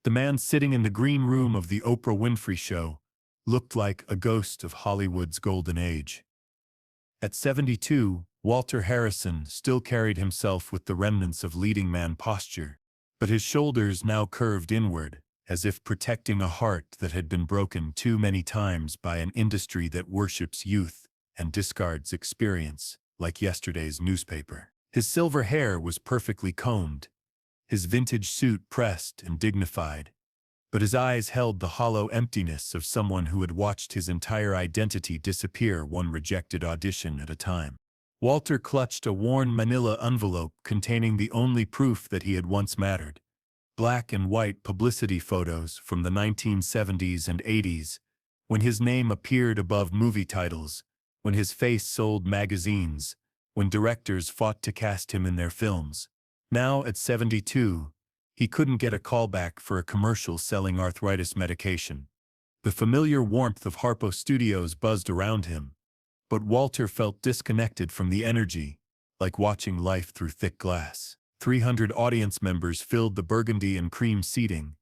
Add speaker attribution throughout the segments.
Speaker 1: The man sitting in the green room of the Oprah Winfrey Show looked like a ghost of Hollywood's golden age. At 72, Walter Harrison still carried himself with the remnants of leading man posture, but his shoulders now curved inward, as if protecting a heart that had been broken too many times by an industry that worships youth and discards experience, like yesterday's newspaper. His silver hair was perfectly combed, his vintage suit pressed and dignified, but his eyes held the hollow emptiness of someone who had watched his entire identity disappear one rejected audition at a time. Walter clutched a worn manila envelope containing the only proof that he had once mattered: black and white publicity photos from the 1970s and 80s, when his name appeared above movie titles, when his face sold magazines, when directors fought to cast him in their films. Now, at 72, he couldn't get a callback for a commercial selling arthritis medication. The familiar warmth of Harpo Studios buzzed around him, but Walter felt disconnected from the energy, like watching life through thick glass. 300 audience members filled the burgundy and cream seating,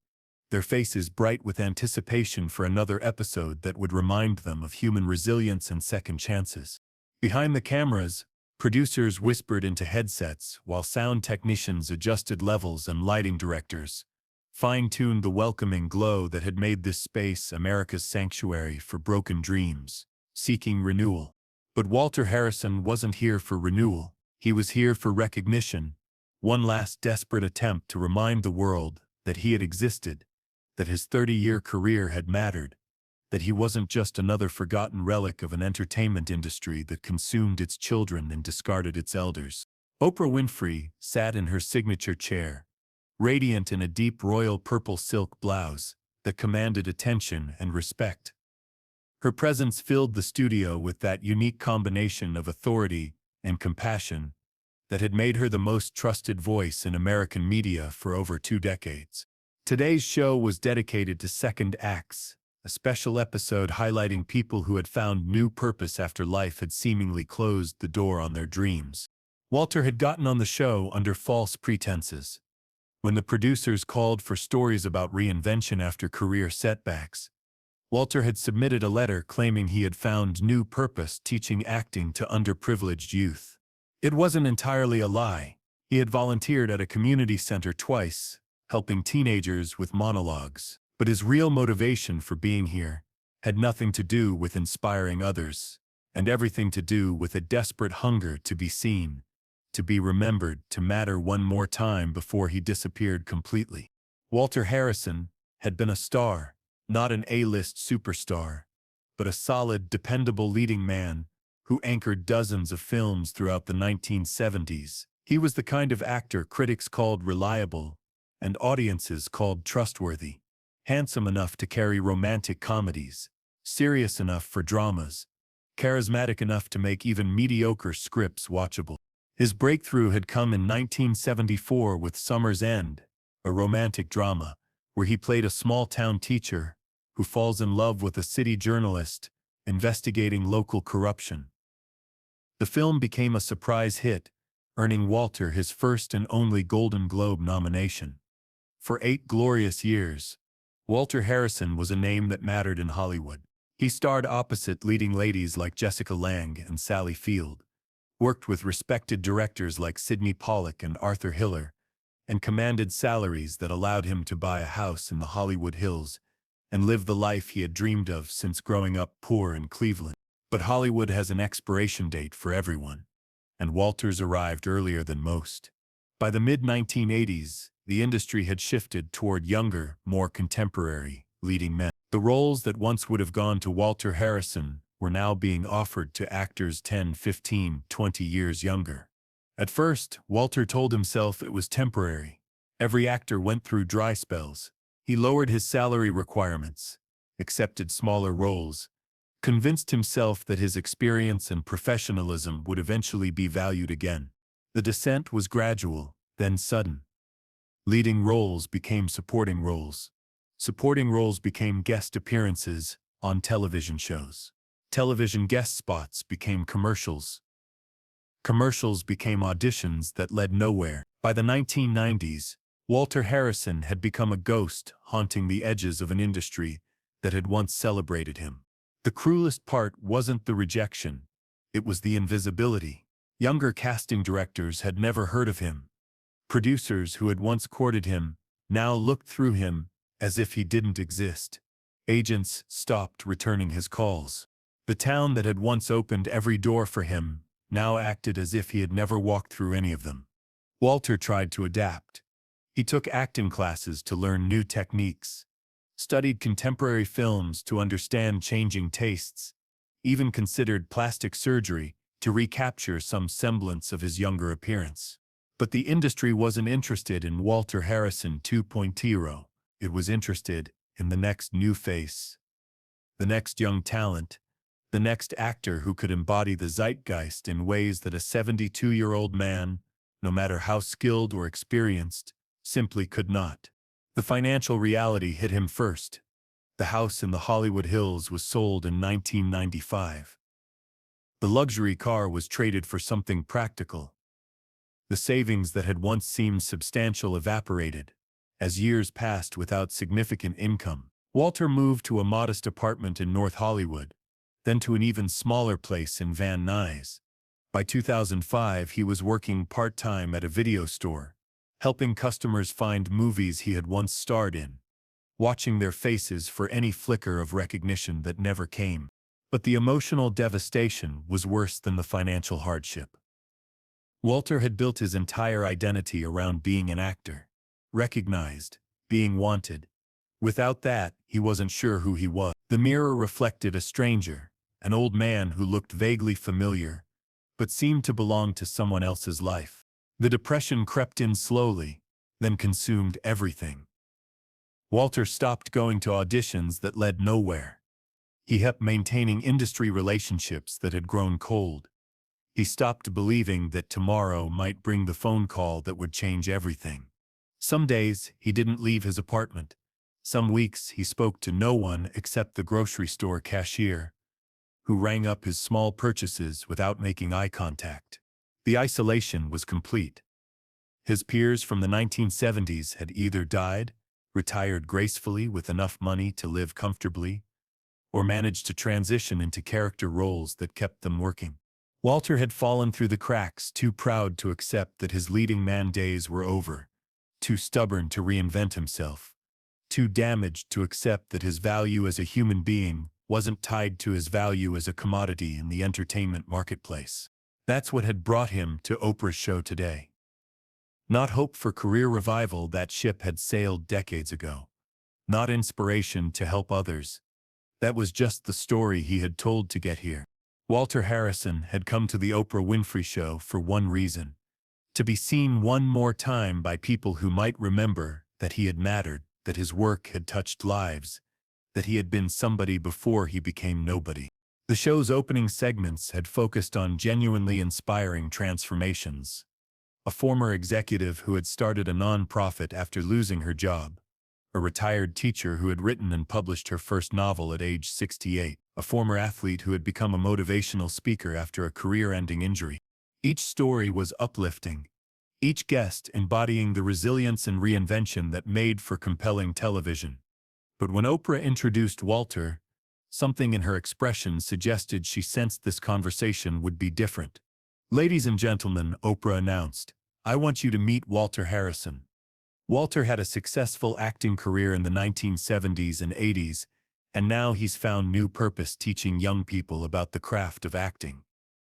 Speaker 1: their faces bright with anticipation for another episode that would remind them of human resilience and second chances. Behind the cameras, producers whispered into headsets while sound technicians adjusted levels and lighting directors fine-tuned the welcoming glow that had made this space America's sanctuary for broken dreams, seeking renewal. But Walter Harrison wasn't here for renewal. He was here for recognition, one last desperate attempt to remind the world that he had existed, that his 30-year career had mattered, that he wasn't just another forgotten relic of an entertainment industry that consumed its children and discarded its elders. Oprah Winfrey sat in her signature chair, radiant in a deep royal purple silk blouse that commanded attention and respect. Her presence filled the studio with that unique combination of authority and compassion that had made her the most trusted voice in American media for over 2 decades. Today's show was dedicated to Second Acts, a special episode highlighting people who had found new purpose after life had seemingly closed the door on their dreams. Walter had gotten on the show under false pretenses. When the producers called for stories about reinvention after career setbacks, Walter had submitted a letter claiming he had found new purpose teaching acting to underprivileged youth. It wasn't entirely a lie. He had volunteered at a community center twice, helping teenagers with monologues. But his real motivation for being here had nothing to do with inspiring others, and everything to do with a desperate hunger to be seen, to be remembered, to matter one more time before he disappeared completely. Walter Harrison had been a star, not an A-list superstar, but a solid, dependable leading man who anchored dozens of films throughout the 1970s. He was the kind of actor critics called reliable and audiences called trustworthy. Handsome enough to carry romantic comedies, serious enough for dramas, charismatic enough to make even mediocre scripts watchable. His breakthrough had come in 1974 with Summer's End, a romantic drama where he played a small-town teacher who falls in love with a city journalist investigating local corruption. The film became a surprise hit, earning Walter his first and only Golden Globe nomination. For 8 glorious years, Walter Harrison was a name that mattered in Hollywood. He starred opposite leading ladies like Jessica Lange and Sally Field, worked with respected directors like Sidney Pollack and Arthur Hiller, and commanded salaries that allowed him to buy a house in the Hollywood Hills and live the life he had dreamed of since growing up poor in Cleveland. But Hollywood has an expiration date for everyone, and Walter's arrived earlier than most. By the mid-1980s, the industry had shifted toward younger, more contemporary, leading men. The roles that once would have gone to Walter Harrison were now being offered to actors 10, 15, 20 years younger. At first, Walter told himself it was temporary. Every actor went through dry spells. He lowered his salary requirements, accepted smaller roles, convinced himself that his experience and professionalism would eventually be valued again. The descent was gradual, then sudden. Leading roles became supporting roles. Supporting roles became guest appearances on television shows. Television guest spots became commercials. Commercials became auditions that led nowhere. By the 1990s, Walter Harrison had become a ghost haunting the edges of an industry that had once celebrated him. The cruelest part wasn't the rejection, it was the invisibility. Younger casting directors had never heard of him. Producers who had once courted him now looked through him as if he didn't exist. Agents stopped returning his calls. The town that had once opened every door for him now acted as if he had never walked through any of them. Walter tried to adapt. He took acting classes to learn new techniques, studied contemporary films to understand changing tastes, even considered plastic surgery to recapture some semblance of his younger appearance. But the industry wasn't interested in Walter Harrison 2.0. It was interested in the next new face, the next young talent, the next actor who could embody the zeitgeist in ways that a 72-year-old man, no matter how skilled or experienced, simply could not. The financial reality hit him first. The house in the Hollywood Hills was sold in 1995. The luxury car was traded for something practical. The savings that had once seemed substantial evaporated. As years passed without significant income, Walter moved to a modest apartment in North Hollywood, then to an even smaller place in Van Nuys. By 2005, he was working part-time at a video store, helping customers find movies he had once starred in, watching their faces for any flicker of recognition that never came. But the emotional devastation was worse than the financial hardship. Walter had built his entire identity around being an actor, recognized, being wanted. Without that, he wasn't sure who he was. The mirror reflected a stranger, an old man who looked vaguely familiar, but seemed to belong to someone else's life. The depression crept in slowly, then consumed everything. Walter stopped going to auditions that led nowhere. He kept maintaining industry relationships that had grown cold. He stopped believing that tomorrow might bring the phone call that would change everything. Some days, he didn't leave his apartment. Some weeks, he spoke to no one except the grocery store cashier, who rang up his small purchases without making eye contact. The isolation was complete. His peers from the 1970s had either died, retired gracefully with enough money to live comfortably, or managed to transition into character roles that kept them working. Walter had fallen through the cracks, too proud to accept that his leading man days were over, too stubborn to reinvent himself, too damaged to accept that his value as a human being wasn't tied to his value as a commodity in the entertainment marketplace. That's what had brought him to Oprah's show today. Not hope for career revival, that ship had sailed decades ago. Not inspiration to help others. That was just the story he had told to get here. Walter Harrison had come to the Oprah Winfrey Show for one reason: to be seen one more time by people who might remember that he had mattered, that his work had touched lives, that he had been somebody before he became nobody. The show's opening segments had focused on genuinely inspiring transformations. A former executive who had started a non-profit after losing her job. A retired teacher who had written and published her first novel at age 68. A former athlete who had become a motivational speaker after a career-ending injury. Each story was uplifting, each guest embodying the resilience and reinvention that made for compelling television. But when Oprah introduced Walter, something in her expression suggested she sensed this conversation would be different. "Ladies and gentlemen," Oprah announced, "I want you to meet Walter Harrison." Walter had a successful acting career in the 1970s and 80s, and now he's found new purpose teaching young people about the craft of acting.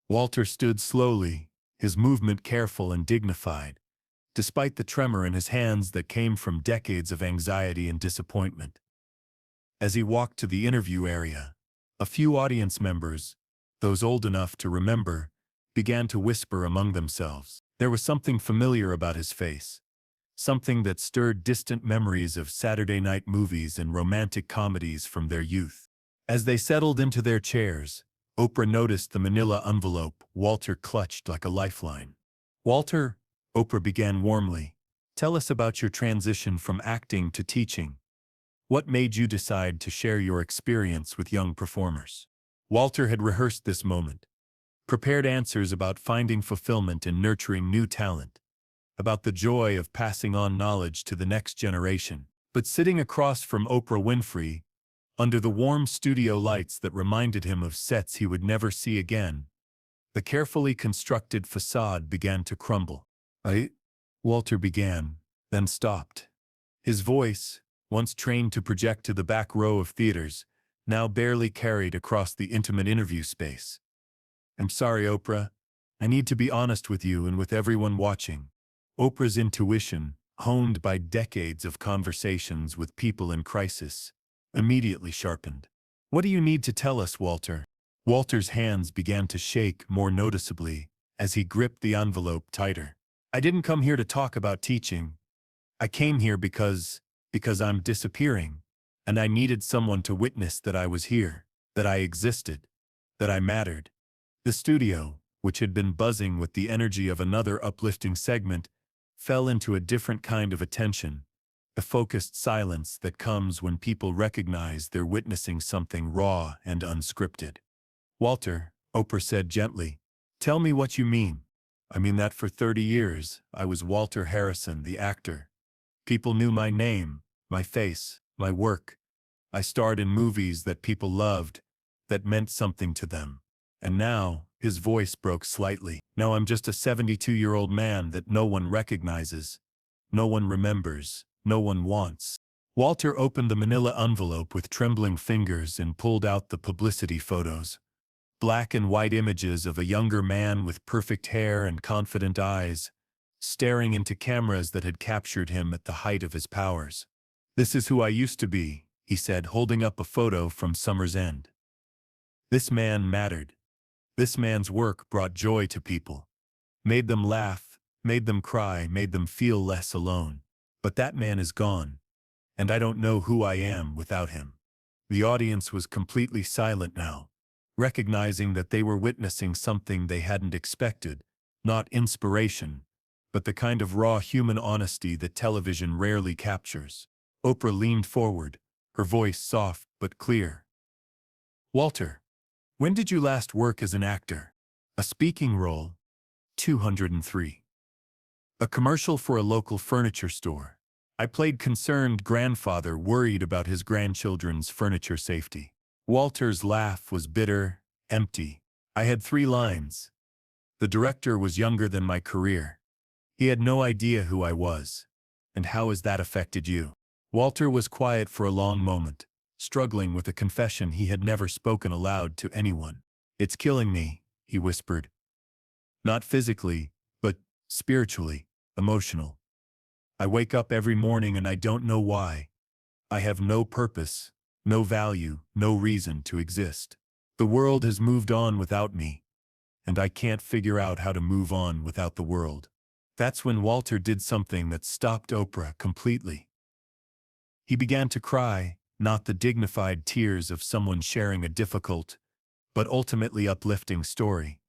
Speaker 1: Walter stood slowly, his movement careful and dignified, despite the tremor in his hands that came from decades of anxiety and disappointment. As he walked to the interview area, a few audience members, those old enough to remember, began to whisper among themselves. There was something familiar about his face, something that stirred distant memories of Saturday night movies and romantic comedies from their youth. As they settled into their chairs, Oprah noticed the manila envelope Walter clutched like a lifeline. "Walter," Oprah began warmly, "tell us about your transition from acting to teaching. What made you decide to share your experience with young performers?" Walter had rehearsed this moment, prepared answers about finding fulfillment in nurturing new talent. about the joy of passing on knowledge to the next generation. But sitting across from Oprah Winfrey, under the warm studio lights that reminded him of sets he would never see again, the carefully constructed facade began to crumble. Walter began, then stopped. His voice, once trained to project to the back row of theaters, now barely carried across the intimate interview space. I'm sorry, Oprah. I need to be honest with you and with everyone watching. Oprah's intuition, honed by decades of conversations with people in crisis, immediately sharpened. What do you need to tell us, Walter? Walter's hands began to shake more noticeably as he gripped the envelope tighter. I didn't come here to talk about teaching. I came here because I'm disappearing, and I needed someone to witness that I was here, that I existed, that I mattered. The studio, which had been buzzing with the energy of another uplifting segment, fell into a different kind of attention, a focused silence that comes when people recognize they're witnessing something raw and unscripted. Walter, Oprah said gently, tell me what you mean. I mean that for 30 years, I was Walter Harrison, the actor. People knew my name, my face, my work. I starred in movies that people loved, that meant something to them. And now, his voice broke slightly. Now I'm just a 72-year-old man that no one recognizes, no one remembers, no one wants. Walter opened the manila envelope with trembling fingers and pulled out the publicity photos. Black and white images of a younger man with perfect hair and confident eyes, staring into cameras that had captured him at the height of his powers. This is who I used to be, he said, holding up a photo from Summer's End. This man mattered. This man's work brought joy to people, made them laugh, made them cry, made them feel less alone. But that man is gone, and I don't know who I am without him. The audience was completely silent now, recognizing that they were witnessing something they hadn't expected, not inspiration, but the kind of raw human honesty that television rarely captures. Oprah leaned forward, her voice soft but clear. Walter, when did you last work as an actor? A speaking role? 203. A commercial for a local furniture store. I played concerned grandfather worried about his grandchildren's furniture safety. Walter's laugh was bitter, empty. I had 3 lines. The director was younger than my career. He had no idea who I was. And how has that affected you? Walter was quiet for a long moment, struggling with a confession he had never spoken aloud to anyone. It's killing me, he whispered. Not physically, but spiritually, emotional. I wake up every morning and I don't know why. I have no purpose, no value, no reason to exist. The world has moved on without me, and I can't figure out how to move on without the world. That's when Walter did something that stopped Oprah completely. He began to cry, not the dignified tears of someone sharing a difficult, but ultimately uplifting story,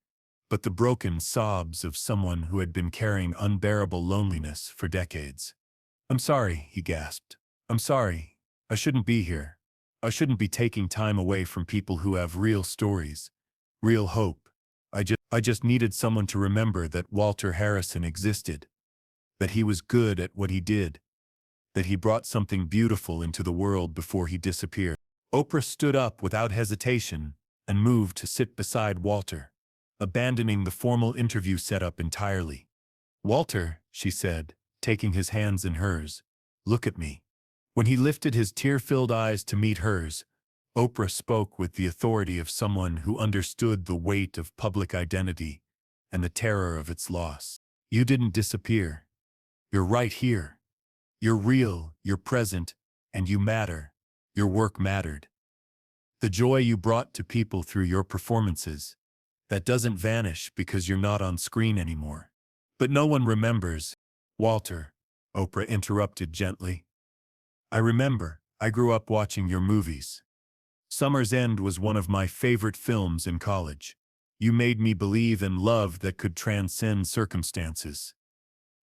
Speaker 1: but the broken sobs of someone who had been carrying unbearable loneliness for decades. I'm sorry, he gasped. I'm sorry. I shouldn't be here. I shouldn't be taking time away from people who have real stories, real hope. I just needed someone to remember that Walter Harrison existed, that he was good at what he did, that he brought something beautiful into the world before he disappeared. Oprah stood up without hesitation and moved to sit beside Walter, abandoning the formal interview setup entirely. Walter, she said, taking his hands in hers, look at me. When he lifted his tear-filled eyes to meet hers, Oprah spoke with the authority of someone who understood the weight of public identity and the terror of its loss. You didn't disappear. You're right here. You're real, you're present, and you matter. Your work mattered. The joy you brought to people through your performances, that doesn't vanish because you're not on screen anymore. But no one remembers. Walter, Oprah interrupted gently. I remember. I grew up watching your movies. Summer's End was one of my favorite films in college. You made me believe in love that could transcend circumstances,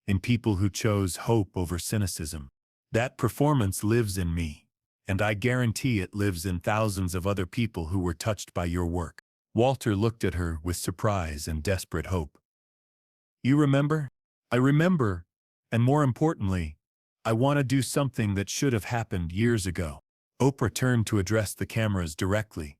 Speaker 1: in people who chose hope over cynicism. That performance lives in me, and I guarantee it lives in thousands of other people who were touched by your work. Walter looked at her with surprise and desperate hope. You remember? I remember, And more importantly, I want to do something that should have happened years ago. Oprah turned to address the cameras directly,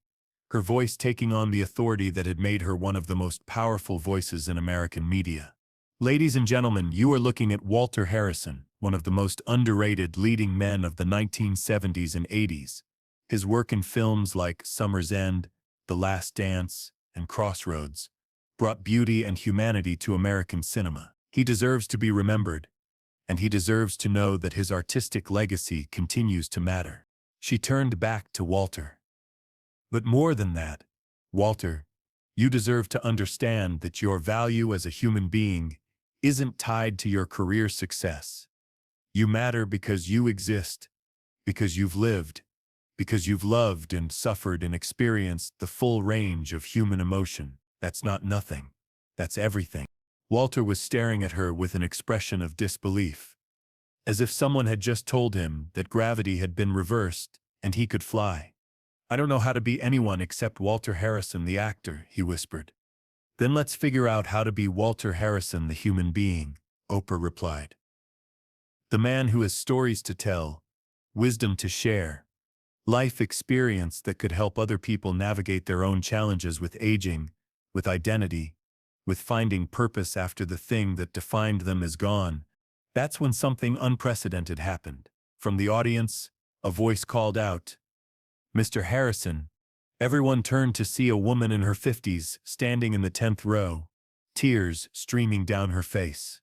Speaker 1: her voice taking on the authority that had made her one of the most powerful voices in American media. Ladies and gentlemen, you are looking at Walter Harrison, one of the most underrated leading men of the 1970s and 80s. His work in films like Summer's End, The Last Dance, and Crossroads brought beauty and humanity to American cinema. He deserves to be remembered, and he deserves to know that his artistic legacy continues to matter. She turned back to Walter. But more than that, Walter, you deserve to understand that your value as a human being isn't tied to your career success. You matter because you exist, because you've lived, because you've loved and suffered and experienced the full range of human emotion. That's not nothing. That's everything. Walter was staring at her with an expression of disbelief, as if someone had just told him that gravity had been reversed and he could fly. I don't know how to be anyone except Walter Harrison, the actor, he whispered. Then let's figure out how to be Walter Harrison, the human being, Oprah replied. The man who has stories to tell, wisdom to share, life experience that could help other people navigate their own challenges with aging, with identity, with finding purpose after the thing that defined them is gone. That's when something unprecedented happened. From the audience, a voice called out, Mr. Harrison. Everyone turned to see a woman in her 50s standing in the 10th row, tears streaming down her face.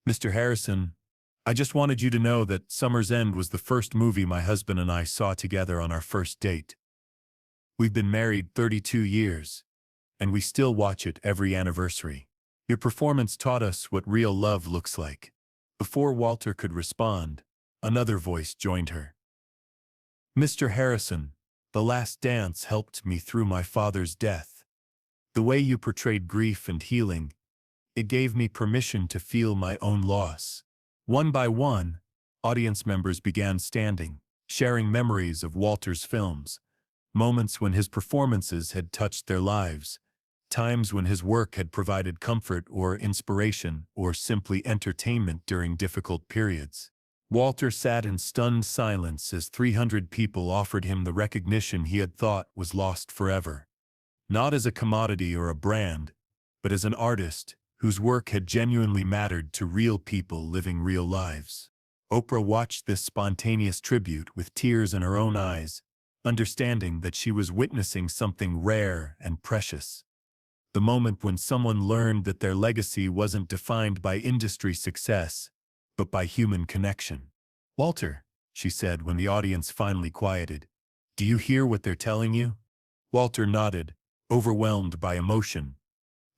Speaker 1: Mr. Harrison, I just wanted you to know that Summer's End was the first movie my husband and I saw together on our first date. We've been married 32 years, and we still watch it every anniversary. Your performance taught us what real love looks like. Before Walter could respond, another voice joined her. Mr. Harrison, The Last Dance helped me through my father's death. The way you portrayed grief and healing, it gave me permission to feel my own loss. One by one, audience members began standing, sharing memories of Walter's films, moments when his performances had touched their lives, times when his work had provided comfort or inspiration or simply entertainment during difficult periods. Walter sat in stunned silence as 300 people offered him the recognition he had thought was lost forever. Not as a commodity or a brand, but as an artist whose work had genuinely mattered to real people living real lives. Oprah watched this spontaneous tribute with tears in her own eyes, understanding that she was witnessing something rare and precious. The moment when someone learned that their legacy wasn't defined by industry success, but by human connection. Walter, she said when the audience finally quieted, do you hear what they're telling you? Walter nodded, overwhelmed by emotion,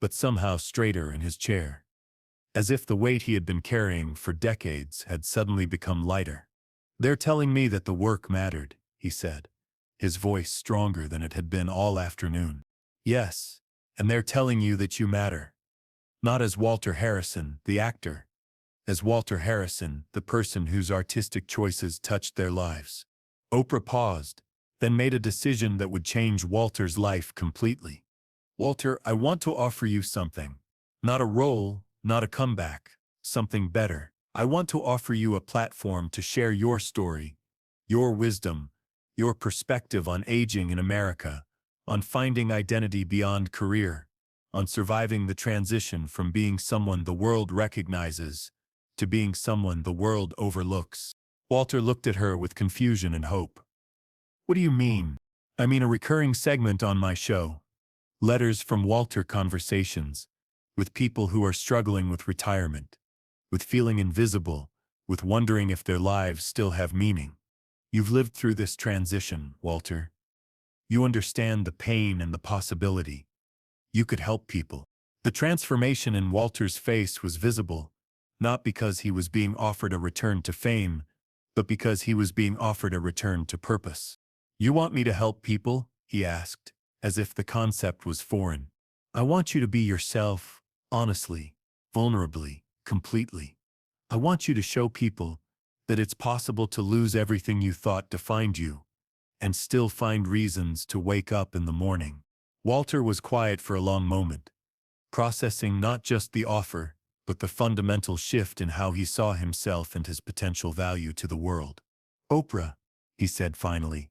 Speaker 1: but somehow straighter in his chair, as if the weight he had been carrying for decades had suddenly become lighter. They're telling me that the work mattered, he said, his voice stronger than it had been all afternoon. Yes, and they're telling you that you matter. Not as Walter Harrison, the actor, as Walter Harrison, the person whose artistic choices touched their lives. Oprah paused, then made a decision that would change Walter's life completely. Walter, I want to offer you something. Not a role, not a comeback, something better. I want to offer you a platform to share your story, your wisdom, your perspective on aging in America, on finding identity beyond career, on surviving the transition from being someone the world recognizes to being someone the world overlooks. Walter looked at her with confusion and hope. What do you mean? I mean a recurring segment on my show. Letters from Walter conversations with people who are struggling with retirement, with feeling invisible, with wondering if their lives still have meaning. You've lived through this transition, Walter. You understand the pain and the possibility. You could help people. The transformation in Walter's face was visible, not because he was being offered a return to fame, but because he was being offered a return to purpose. You want me to help people? He asked, as if the concept was foreign. I want you to be yourself, honestly, vulnerably, completely. I want you to show people that it's possible to lose everything you thought defined you, and still find reasons to wake up in the morning. Walter was quiet for a long moment, processing not just the offer, but the fundamental shift in how he saw himself and his potential value to the world. "Oprah," he said finally,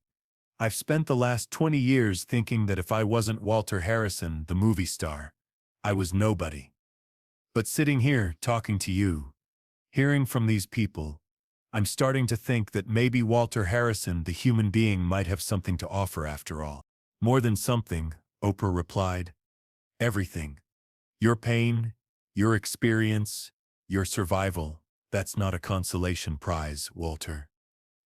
Speaker 1: "I've spent the last 20 years thinking that if I wasn't Walter Harrison, the movie star, I was nobody. But sitting here, talking to you, hearing from these people, I'm starting to think that maybe Walter Harrison, the human being, might have something to offer after all." "More than something," Oprah replied. "Everything. Your pain, your experience, your survival, that's not a consolation prize, Walter.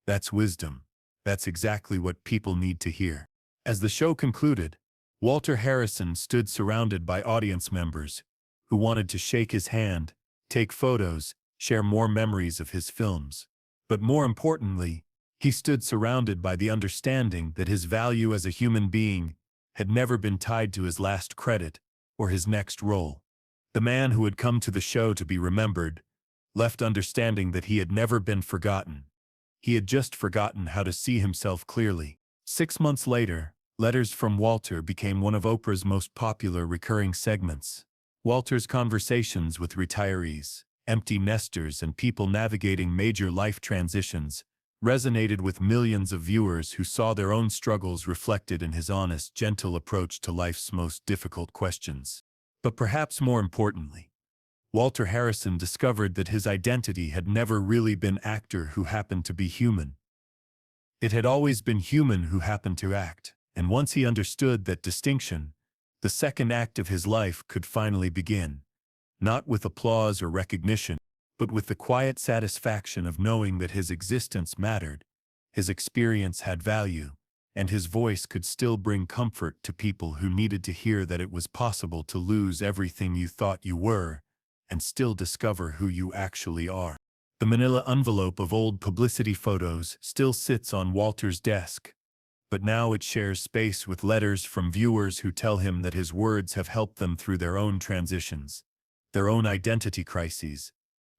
Speaker 1: That's wisdom. That's exactly what people need to hear." As the show concluded, Walter Harrison stood surrounded by audience members who wanted to shake his hand, take photos, share more memories of his films. But more importantly, he stood surrounded by the understanding that his value as a human being had never been tied to his last credit or his next role. The man who had come to the show to be remembered left understanding that he had never been forgotten. He had just forgotten how to see himself clearly. 6 months later, Letters from Walter became one of Oprah's most popular recurring segments. Walter's conversations with retirees, empty nesters, and people navigating major life transitions resonated with millions of viewers who saw their own struggles reflected in his honest, gentle approach to life's most difficult questions. But perhaps more importantly, Walter Harrison discovered that his identity had never really been actor who happened to be human. It had always been human who happened to act, and once he understood that distinction, the second act of his life could finally begin, not with applause or recognition, but with the quiet satisfaction of knowing that his existence mattered, his experience had value, and his voice could still bring comfort to people who needed to hear that it was possible to lose everything you thought you were and still discover who you actually are. The manila envelope of old publicity photos still sits on Walter's desk, but now it shares space with letters from viewers who tell him that his words have helped them through their own transitions, their own identity crises,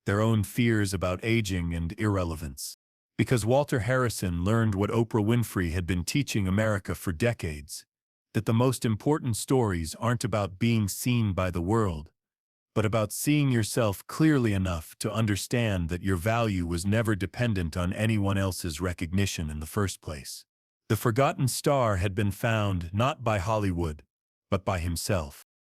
Speaker 1: their own fears about aging and irrelevance. Because Walter Harrison learned what Oprah Winfrey had been teaching America for decades, that the most important stories aren't about being seen by the world, but about seeing yourself clearly enough to understand that your value was never dependent on anyone else's recognition in the first place. The forgotten star had been found not by Hollywood, but by himself.